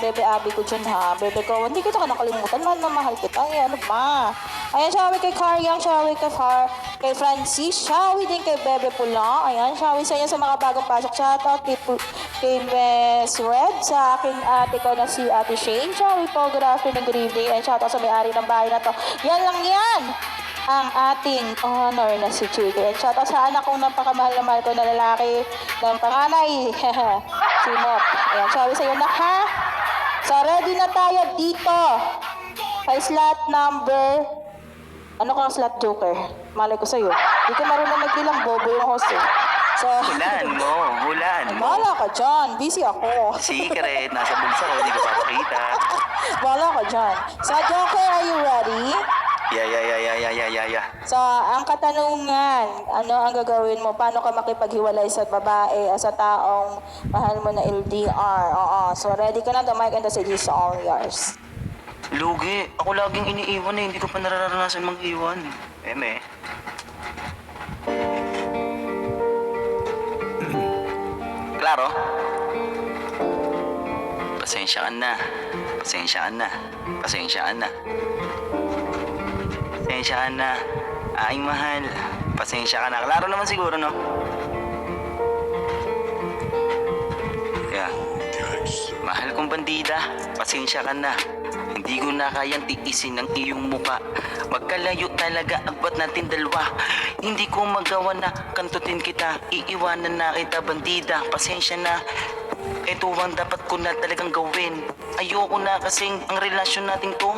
Bebe Abi ko dyan ha. Bebe ko, hindi kita ka nakalimutan. Mahal na mahal kita. Ayan, ano ba? Ayan, Shawi kay Karyang, Shawi kay Francis, Shawi din kay Bebe Pula. Ayan, Shawi sa inyo sa mga bagong pasok. Shoutout kay Miss Red, sa aking ate ko na si Ate Shane. Shawi po, good afternoon, good evening. And shoutout sa may-ari ng bahay na to. Yan lang yan! Ang ating honor na si Chico. And shoutout sa anak kong napakamahal na mahal ko na lalaki ng panganay. Si Mop. Ayan, Shawi sa iyo na ha. So, ready na tayo dito. Kay slot number... Ano kang slot joker? Malay ko sa'yo. Hindi ko marunong magkilang bobo yung host eh. So, Hulaan mo. wala ka dyan. Busy ako. Secret, nasa bulsa ko, hindi ko papakita. Wala ka dyan. So, joker, are you ready? Yeah. So, ang katanungan, ano ang gagawin mo? Paano ka makipaghiwalay sa babae, sa taong mahal mo na LDR? Oo. So, ready ka na? The mic and the stage is all yours. Lugi, ako laging iniiwan eh. Hindi ko pa nararanasan mag-iwan. Eme. Klaro? Pasensya ka na. Aing mahal. Pasensya ka na. Klaro naman siguro, no? Yeah. Mahal kong bandida, pasensya ka na. Hindi ko na kayang tiisin ang iyong muka. Magkalayo talaga agbat natin dalawa. Hindi ko magawa na kantutin kita. Iiwanan na kita bandida, pasensya na. Ito ang dapat ko na talagang gawin. Ayoko na kasing ang relasyon natin to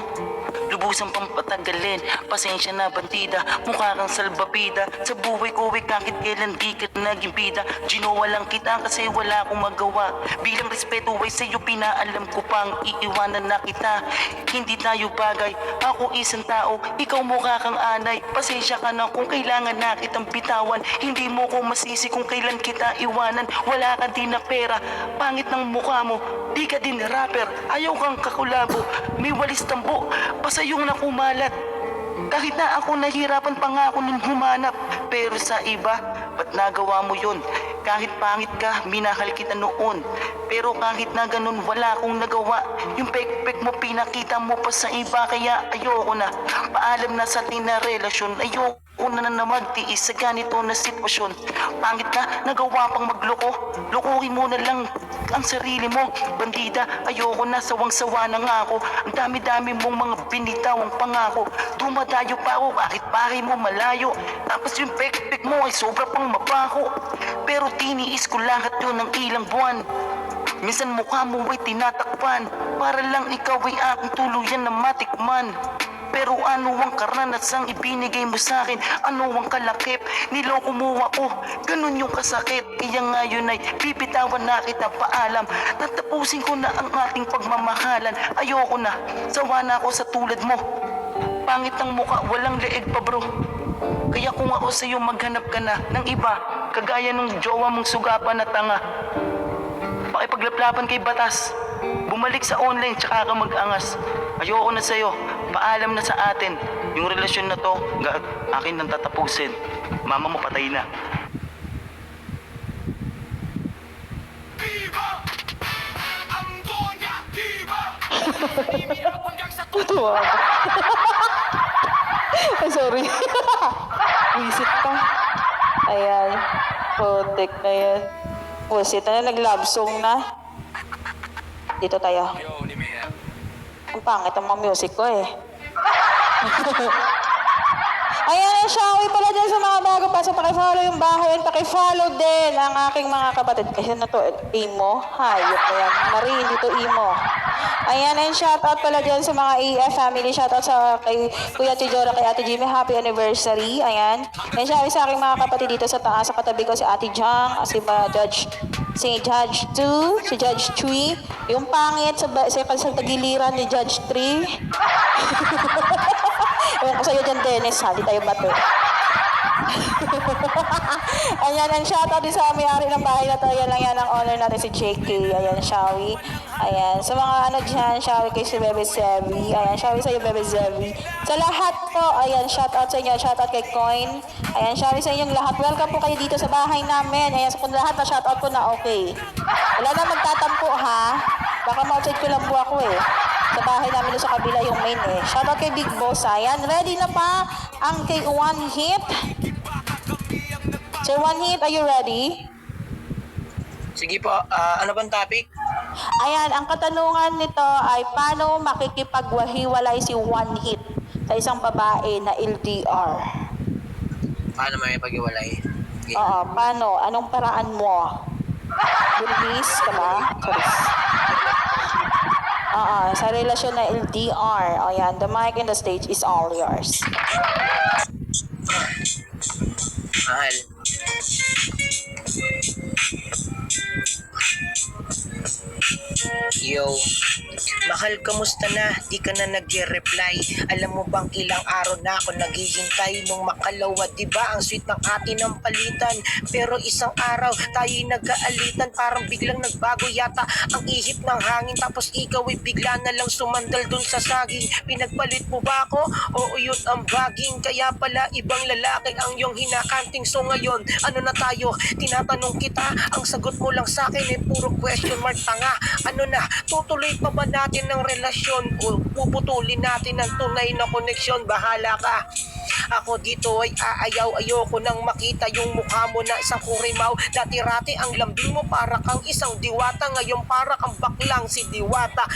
lubusan pang patagalin. Pasensya na bandida, mukha kang salbabida. Sa buhay ko kahit kailan di ka naging bida. Ginawa lang kita kasi wala akong magawa. Bilang respeto ay sa'yo pinaalam ko pang iiwanan na kita. Hindi tayo bagay, ako isang tao, ikaw mukha kang anay. Pasensya ka na kung kailangan na kitang bitawan. Hindi mo ko masisi kung kailan kita iwanan. Wala ka din na pera, pangit ng mukha mo. Di ka din rapper, ayaw kang kakulabo. May walis tambo, basta yung nakumalat. Kahit na ako nahirapan pa nga ako nung humanap. Pero sa iba, ba't nagawa mo yun? Kahit pangit ka, minahal kita noon. Pero kahit na ganun, wala akong nagawa. Yung pek-pek mo, pinakita mo pa sa iba. Kaya ayoko na, paalam na sa ating na relasyon. Ayoko na magtiis sa ganito na sitwasyon. Pangit na, nagawa pang magloko. Lokohin mo na lang ang sarili mo. Bandida, ayoko na, sawang-sawa na nga ako. Ang dami-dami mong mga binitawang pangako. Dumadayo pa ako kahit bahay mo malayo. Tapos yung pek-pek mo ay sobra pang mabaho. Pero tiniis ko lahat yun ng ilang buwan. Minsan mukha mo ay tinatakpan para lang ikaw ay aking tuluyan na matikman. Pero ano ang karanasang ibinigay mo sa akin? Ano ang kalakip? Niloko mo ako, ganun yung kasakit. Kaya ngayon ay bibitawan na kita, paalam. Tatapusin ko na ang ating pagmamahalan. Ayoko na, sawa na ako sa tulad mo. Pangit ang mukha, walang leeg pa bro. Kaya kung ako sa'yo maghanap ka na ng iba, kagaya nung jowa mong sugapan na tanga, pakipaglaplapan kay batas, bumalik sa online tsaka ka mag-angas. Ayoko na sa'yo, paalam na sa atin. Yung relasyon na to, akin nang tatapusin. Mama mo patay na. Tuwa ako. Ay, sorry. Visit pa. Ayan. Putik na yan. Pusit na, nag-love song na. Dito tayo. Ang pangit ang mga music ko eh. Ayan ang Shawi pala dyan sa mga bago pa. So pakifollow yung bahay and pakifollow din ang aking mga kapatid. Kasi na to, Imo. Hayop na yan. Marie, dito Imo. Ayan, and shoutout pala dyan sa mga EF family. Shoutout sa kay Kuya Tijora, kay Ate Jimmy. Happy anniversary. Ayan. And Shawi sa aking mga kapatid dito sa taas. Sa katabi ko si Ate Jang, si Judge 2, si Judge 3. Yung pangit sa tagiliran ni Judge 3. Ewan ko sa'yo dyan, Dennis, ha? Di tayo bate. Ayan, and shoutout din sa may-ari ng bahay na to. Ayan lang yan ang owner natin, si JK. Ayan, Shawi. Ayan, sa mga ano dyan, Shawi kay si Bebe Zevi. Ayan, Shawi sa'yo, Bebe Zevi. Sa lahat po, ayan, shoutout sa inyo. Shoutout kay Coin. Ayan, Shawi sa inyong lahat. Welcome po kayo dito sa bahay namin. Ayan, sa kung lahat na shoutout ko na okay. Wala na magtatampo, ha? Baka ma-outside ko lang po ako eh. Sa bahay namin doon sa kabila yung main eh. Shoutout kay Big Boss. Ayan, ready na pa ang kay One Hit. Sir One Hit, are you ready? Sige po, ano bang topic? Ayan, ang katanungan nito ay paano makikipagwahiwalay si One Hit sa isang babae na LDR? Paano may pag-iwalay? Okay. Oo, paano? Anong paraan mo? Buntis ka ba? Sorry. Sa relasyon na LDR. Ayan, the mic and the stage is all yours. Mahal. Yo, mahal, kamusta na? Di ka na nag-reply. Alam mo bang ilang araw na ako naghihintay nung makalawa, diba? Ang sweet ng atin ng palitan. Pero isang araw tayo'y nag-aalitan. Parang biglang nagbago yata ang ihip ng hangin. Tapos ikaw ay bigla na lang sumandal dun sa saging. Pinagpalit mo ba ako? Oo, yun ang baging. Kaya pala ibang lalaki ang iyong hinakanting. So ngayon, ano na tayo? Tinatanong kita, ang sagot mo lang sa akin ay puro question mark, tanga. Ano na, tutuloy pa ba natin ng relasyon o puputulin natin ang tunay na koneksyon? Bahala ka. Ako dito ay ayoko nang makita yung mukha mo na isang kurimaw. Dati-rati ang lambing mo para kang isang diwata. Ngayon para kang baklang si diwata.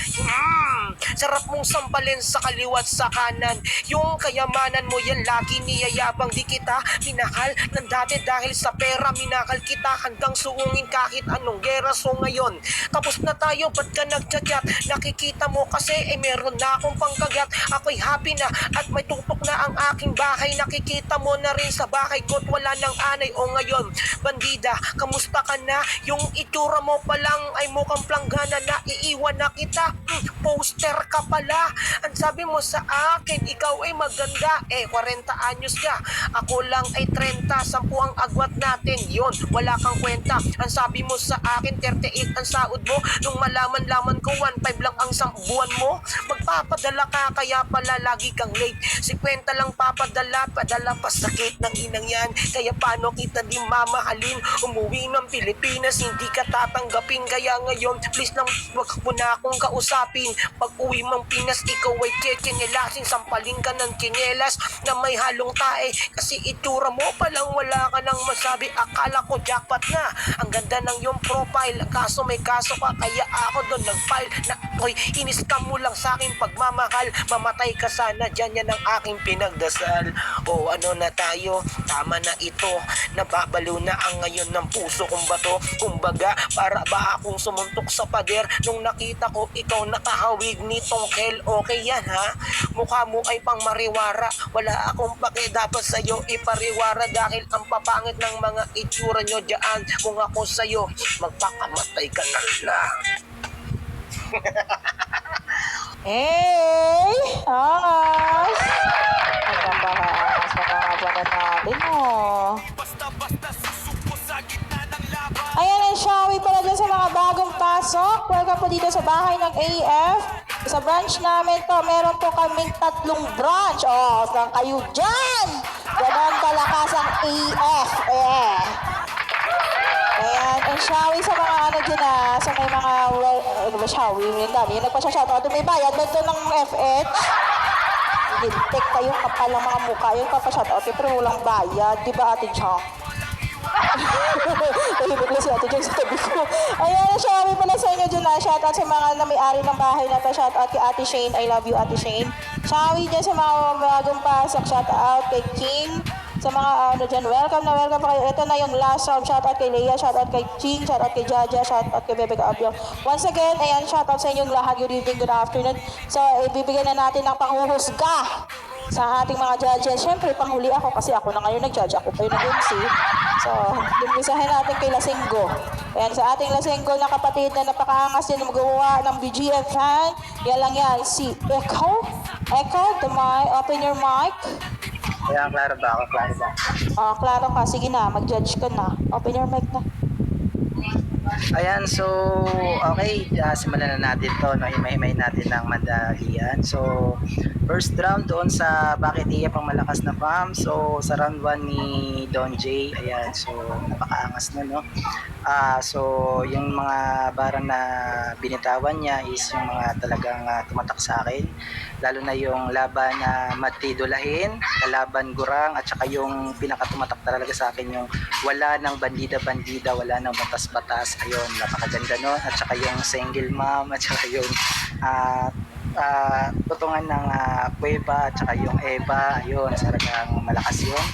Sarap mong sampalin sa kaliwat sa kanan. Yung kayamanan mo yan lagi niyayabang. Di kita minahal ng dati dahil sa pera. Minahal kita hanggang suungin kahit anong gera. So ngayon, tapos na tayo, ba't ka nagchat-chat? Nakikita mo kasi meron na akong pangkagat. Ako'y happy na at may tutok na ang aking bahay. Nakikita mo na rin sa bahay ko't wala ng anay. O ngayon, bandida, kamusta ka na? Yung itsura mo pa lang ay mukhang planggana na. Iiwan na kita, poster ka pala. Ang sabi mo sa akin, ikaw ay maganda. 40 anyos ka, ako lang ay 30. 10 ang agwat natin, yon wala kang kwenta. Ang sabi mo sa akin, 38 ang saod mo. Nung malaman-laman ko, 1.5 lang ang buwan mo. Magpapadala ka, kaya pala lagi kang late. 50 lang papadala pa sakit ng inang yan. Kaya paano kita di mamahalin? Umuwi ng Pilipinas, hindi ka tatanggapin. Kaya ngayon, please lang wag mo na akong kausapin. Pag uwi mong Pinas, ikaw ay kekenilasin. Sampaling ka ng kinyelas na may halong tae. Kasi itsura mo palang wala ka nang masabi. Akala ko jackpot na, ang ganda ng iyong profile. Kaso may kaso ka, kaya ako doon nag-file na Hoy, inis ka mo lang sa aking pagmamahal. Mamatay ka sana dyan, yan ang aking pinagdasal. O ano na tayo, tama na ito. Nababalo na ang ngayon ng puso kong bato. Kumbaga, para ba akong sumuntok sa pader nung nakita ko ikaw nakahawig nitong kel. Okay yan ha? Mukha mo ay pang mariwara. Wala akong pake dapat sa'yo ipariwara dahil ang papangit ng mga itsura nyo dyan. Kung ako sa'yo, magpakamatay ka na lang. Hey! Ay! Ang ganda sa mga banan natin, oh. Ayan ang Shawi pala dyan sa mga bagong pasok. Welcome po dito sa bahay ng AF. Sa branch namin to, meron po kaming 3 branch. Oh, saan kayo dyan? Ganon kalakas ang AF. Ayan, and Shawi sa mga ano dyan sa may mga, Shawi, yung dami. Yung nagpa-shoutout, may bayad ba ito ng FH? Gintek kayo, kapal ang mga mukha. Yung papashoutout, pero walang bayad. Di ba Ate Chong? Tahimik na si Ate Chong sa tabi ko. Ayan, Shawi pala sa inyo dyan shoutout sa mga may-ari ng bahay na to. Shoutout kay Ate Shane. I love you, Ate Shane. Shawi dyan sa mga bagong pasok. Shoutout kay King. Sa mga ano dyan, welcome na welcome pa kayo. Ito na yung last round. Shoutout kay Leia, shoutout kay Ching, shoutout kay Jaja, shoutout kay Bebe Kaabyo. Once again, ayan, shoutout sa inyong lahat. Good evening, good afternoon. So, ibibigay na natin ng panghuhusga sa ating mga judges. Siyempre, panghuli ako kasi ako na ngayon nag-judge. Ako pa yung nag-MC. So, dumpisahin natin kay Lasinggo. Ayan, sa ating Lasinggo na kapatid na napakaangas din na magawa ng BGF fan. Yan lang yan, si Echo. Echo, open your mic. Kaya klaro ba ako? Klaro ba? Klaro ka. Sige na, mag-judge ka na. Open your mic na. Ayan, so, okay. Simulan na natin to. No? Imay-imay natin ng madalian. So, first round doon sa Bakit Iya Pang Malakas na Fam. So, sa round 1 ni Don J. Ayan, so, napakaangas na, no? So, yung mga barang na binitawan niya is yung mga talagang tumatak sa akin. Lalo na yung laban na Matidulahin, kalaban Gurang, at saka yung pinakatumatak talaga sa akin yung wala ng bandida-bandida, wala ng batas-batas. Ayun, napakaganda nun. At saka yung single mom, at saka yung tutungan ng Cueva, at saka yung Eva. Ayun, talagang malakas yun.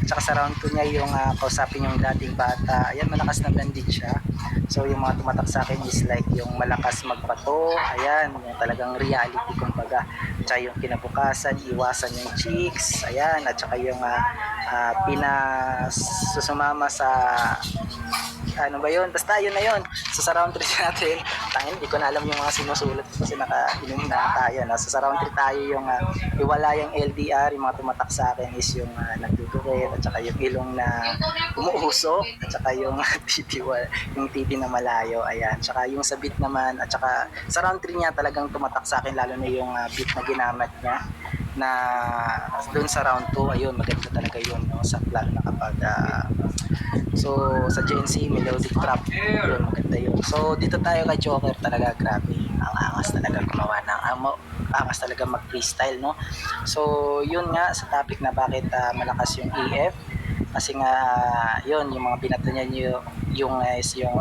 At saka sa round 2 niya yung kausapin yung dating bata. Ayan, malakas na bandit siya. So yung mga tumatak sa akin is like yung malakas magbato. Ayan, yung talagang reality kumbaga. At saka yung kinabukasan, iwasan yung chicks. Ayan, at saka yung pinasusumama sa ano ba yun? Basta yun na yun. So sa round 3 natin, hindi ko na alam yung mga sinusulat kasi naka-inom na tayo. No? So sa round 3 tayo yung iwalayang LDR, yung mga tumatak sa akin is yung nagdudukit, at saka yung ilong na umuusok, at saka yung titi na malayo. Ayan. Tsaka yung sa beat naman, at saka sa round 3 niya talagang tumatak sa akin, lalo na yung beat na ginamit niya na doon sa round 2. Ayun, maganda talaga yun, no? Sa lalo na kapag so sa Gen Z melodic trap, yun, maganda yun. So dito tayo kay Joker, talaga grabe, ang angas talaga gumawa ng angas talaga mag freestyle, no? So yun nga sa topic na bakit malakas yung EF, kasi nga yun yung mga binato niya yung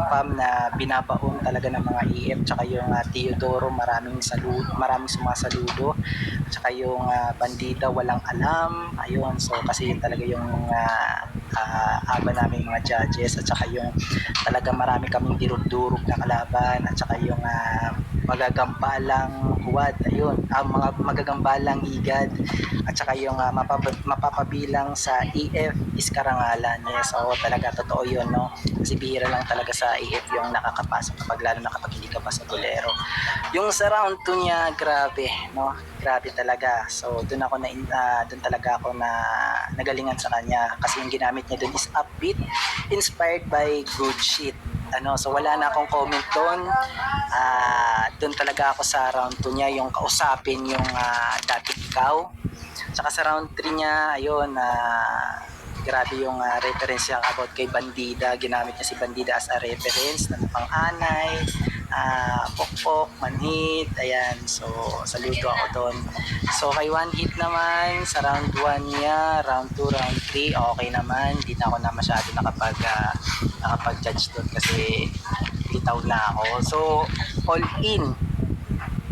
Pam na binabaon talaga ng mga EF, tsaka yung Teodoro, maraming sumasaludo, tsaka yung bandida walang alam. Ayun, so kasi yun talaga yung aba namin mga judges, at saka yung talaga marami kaming dirudurog na kalaban, at saka yung magagambalang huwad, ayun, mga magagambalang igad, at saka yung mapapabilang sa EF is karangalan. Yes, so talaga totoo yun, no? Kasi bihira lang talaga sa EF yung nakakapasok kapag lalo na kapag hindi ka pa sa bolero. Yung sa round 2 niya, grabe, no? Grabe talaga. So doon talaga ako na nagalingan sa kanya, kasi yung ginamit niya doon is upbeat, inspired by good shit. So wala na akong comment doon. Doon talaga ako sa round 2 niya, yung kausapin yung dating ikaw. Saka sa round 3 niya, ayun, grabe yung reference niya about kay Bandida. Ginamit niya si Bandida as a reference na pang-anay, pokpok, manhit, ayan. So saludo ako doon. So kay One Hit naman, sa round 1 niya, round 2, round 3, okay naman. Hindi na ako na masyado nakapag-judge doon kasi bitaw na ako. So all in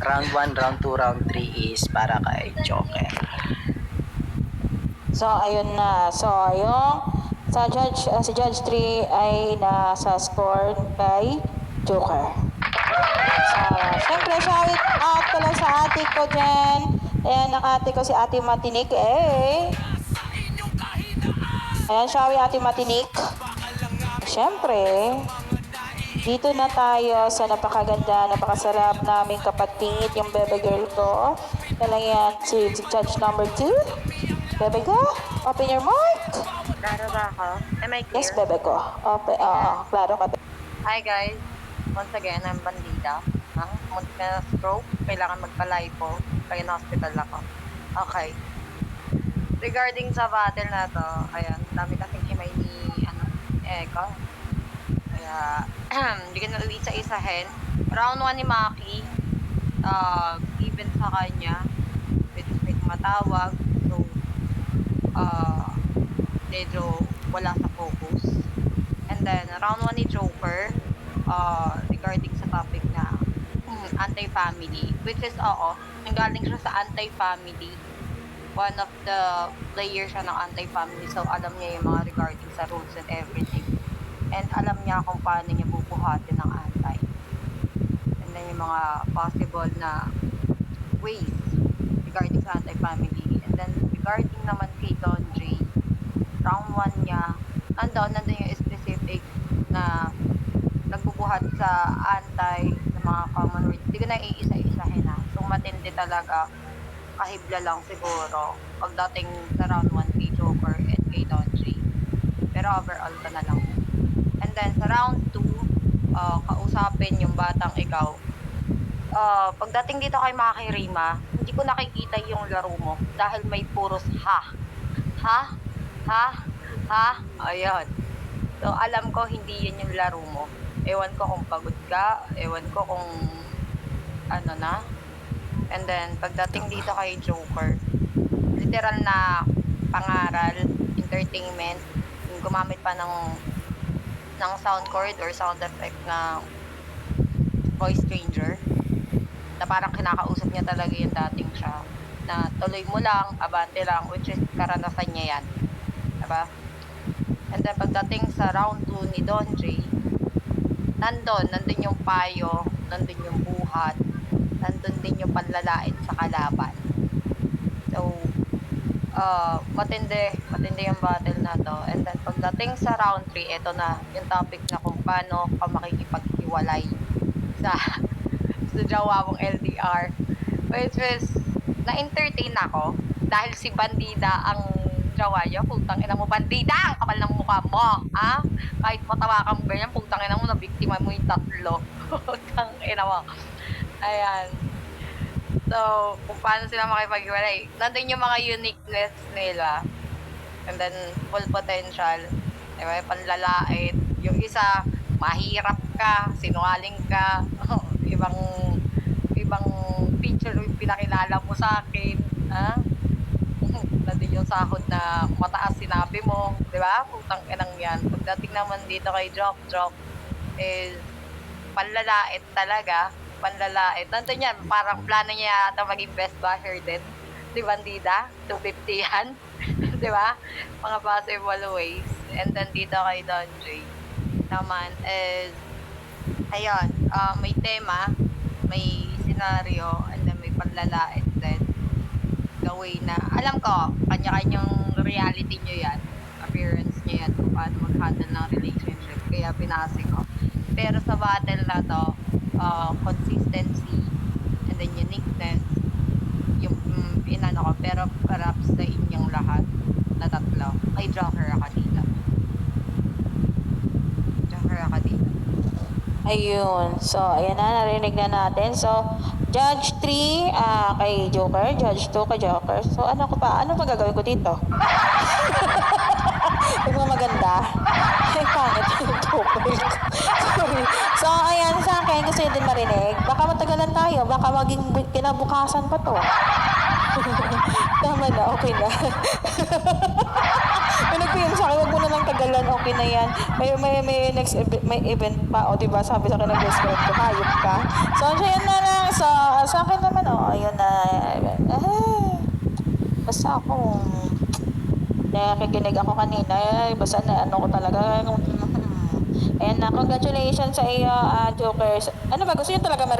round 1, round 2, round 3 is para kay Joker. So, ayun na. So, si Judge 3 ay nasa score kay Joker. So, syempre, shout out ko lang sa ate ko dyan. Ayan, ang ate ko si Ate Matinik. Ayan, shout out Ate Matinik. Syempre, dito na tayo sa napakaganda, napakasarap naming kapatid, yung bebe girl ko. Yan lang yan, si Judge number 2. Bebe ko, open your mic. Klaro ba ako? Am I clear? Yes, bebe ko. Open, klaro ka. Hi guys! Once again, I'm Bandida. Muntik na stroke, kailangan magpa-lipo. Kaya na-hospital ako. Okay. Regarding sa battle na to, ayan, dami kasing himay ni, Eko. Kaya, hindi ka na isa-isahin. Round 1 ni Maki, given sa kanya, with matawag, so, medyo wala sa focus. And then, round 1 ni Joker, regarding sa topic na anti-family, which is, nanggaling siya sa anti-family. One of the players siya ng anti-family, so alam niya yung mga regarding sa rules and everything. And alam niya kung paano niya bubuhatin ng anti. And then yung mga possible na ways regarding sa anti-family. And then regarding naman kay Don J, round 1 niya, nandun yung specific na nagbubuhat sa anti ng mga common words. Hindi ko na iisa-isahin na. So matindi talaga, kahibla lang siguro pagdating sa round 1 kay Joker and kay Don J. Pero overall ka na lang. And then sa round 2, kausapin yung batang ikaw. Pagdating dito kay Maki Rima, hindi ko nakikita yung laro mo dahil may puros ha. Ayun. So alam ko hindi yun yung laro mo. Ewan ko kung pagod ka, ewan ko kung ano na. And then pagdating dito kay Joker, literal na pangaral, entertainment, yung gumamit pa ng sound chord or sound effect na voice changer, na parang kinakausap niya talaga yung dating siya, na tuloy mo lang, abante lang, which is karanasan niya yan, diba? And then pagdating sa round 2 ni Don J, nandun yung payo, nandun yung buhat, nandun din yung panlalait sa kalaban. So matindi yung battle na to. And then pagdating sa round 3, ito na yung topic na kung paano ka makikipaghiwalay sa jowa mong LDR, which is na-entertain ako dahil si Bandida ang jowa niya. Putang ina mo, Bandida, ang kapal ng mukha mo, ha? Kahit matawa kang ganyan, putang ina mo, nabiktima mo yung tatlo. Putang ina mo. Ayan. So, kung paano sila makipaghiwalay, nandun yung mga uniqueness nila. And then, full potential. Diba? Panlalait. Yung isa, mahirap ka, sinungaling ka. ibang picture yung pinakilala mo sa akin. Ha? Nandun yung sahod na mataas sinabi mo. Diba? Putang inang yan. Pagdating naman dito kay Jock is panlalait talaga. Panlalait. Nandun yan, parang plano niya ata maging best basher din. Di Bandida? 250 yan. Di ba? Mga possible ways. And then dito kay Don J naman is, ayun, may tema, may scenario, and then may panlalait din. Gawin na, alam ko, kanya-kanyang reality nyo yan. Appearance nyo yan, kung paano mag-handle ng relationship. Kaya pinasi ko. Pero sa battle na to, consistency and then uniqueness yung inano ko, pero perhaps sa inyong lahat na tatlo kay Joker ako dito. Ayun. So, ayan na, narinig na natin. So, Judge 3 kay Joker, Judge 2 kay Joker. So, ano pa gagawin ko dito? Huwag mo maganda. Ay, pangit yung Joker ko. Sorry. So, ayan, sa akin, gusto din marinig. Baka matagalan tayo. Baka maging kinabukasan pa to. Tama na, okay na. May nag-PM sa akin, huwag mo na lang tagalan, okay na yan. May next may event pa, o diba, sabi sa akin ng best friend ko, hayop ka. So, yan na lang. sa akin naman, ayun na, basta ako, nakikinig ako kanina, basta na ano ko talaga, ayan na, congratulations sa iyo, Jokers. Ano ba, gusto niyo talaga